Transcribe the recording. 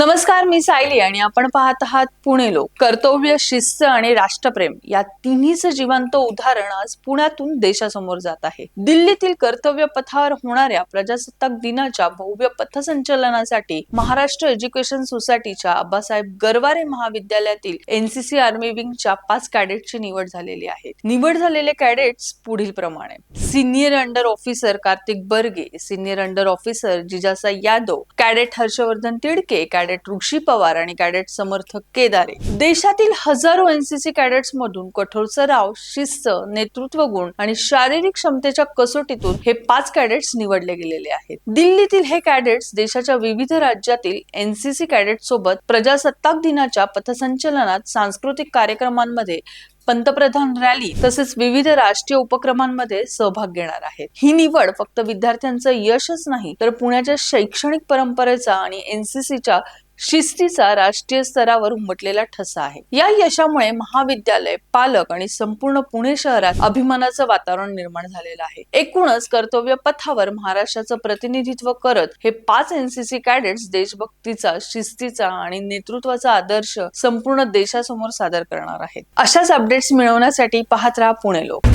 नमस्कार, मी सायली आणि आपण पाहत आहात पुणे लोक. कर्तव्य, शिस्त आणि राष्ट्रप्रेम या तिन्हीचं जिवंत उदाहरण आज पुण्यातून देशासमोर जात आहे. दिल्लीतील कर्तव्य पथावर होणाऱ्या प्रजासत्ताक दिनाच्या भव्य पथसंचलनासाठी महाराष्ट्र एज्युकेशन सोसायटीच्या आबासाहेब गरवारे महाविद्यालयातील एनसीसी आर्मी विंगच्या 5 कॅडेटची निवड झालेली आहे. निवड झालेले कॅडेट्स पुढील प्रमाणे: senior under officer Kartik Barge, senior under officer Jijasai Yadav, cadet Harshvardhan Tidke, cadet Rishi Pawar आणि कॅडेट समर्थ केदारे. देशातील हजारो एनसीसी कॅडेट्स मधून कठोर सराव, शिस्त, नेतृत्व गुण आणि शारीरिक क्षमतेच्या कसोटीतून हे 5 कॅडेट्स निवडले गेलेले आहेत. दिल्लीतील हे कॅडेट्स देशाच्या विविध राज्यातील एनसीसी कॅडेट सोबत प्रजासत्ताक दिनाच्या पथसंचलनात, सांस्कृतिक कार्यक्रमांमध्ये, पंतप्रधान रॅली तसेच विविध राष्ट्रीय उपक्रमांमध्ये सहभाग घेणार आहेत. ही निवड फक्त विद्यार्थ्यांचं यशच नाही, तर पुण्याच्या शैक्षणिक परंपरेचा आणि एनसीसीच्या शिस्तीचा राष्ट्रीय स्तरावर उमटलेला ठसा आहे. या यशामुळे महाविद्यालय, पालक आणि संपूर्ण पुणे शहरात अभिमानाचं वातावरण निर्माण झालेलं आहे. एकूणच कर्तव्य पथावर महाराष्ट्राचं प्रतिनिधित्व करत हे 5 एनसीसी कॅडेट्स देशभक्तीचा, शिस्तीचा आणि नेतृत्वाचा आदर्श संपूर्ण देशासमोर सादर करणार आहेत. अशाच अपडेट्स मिळवण्यासाठी पाहत राहा पुणे लोक.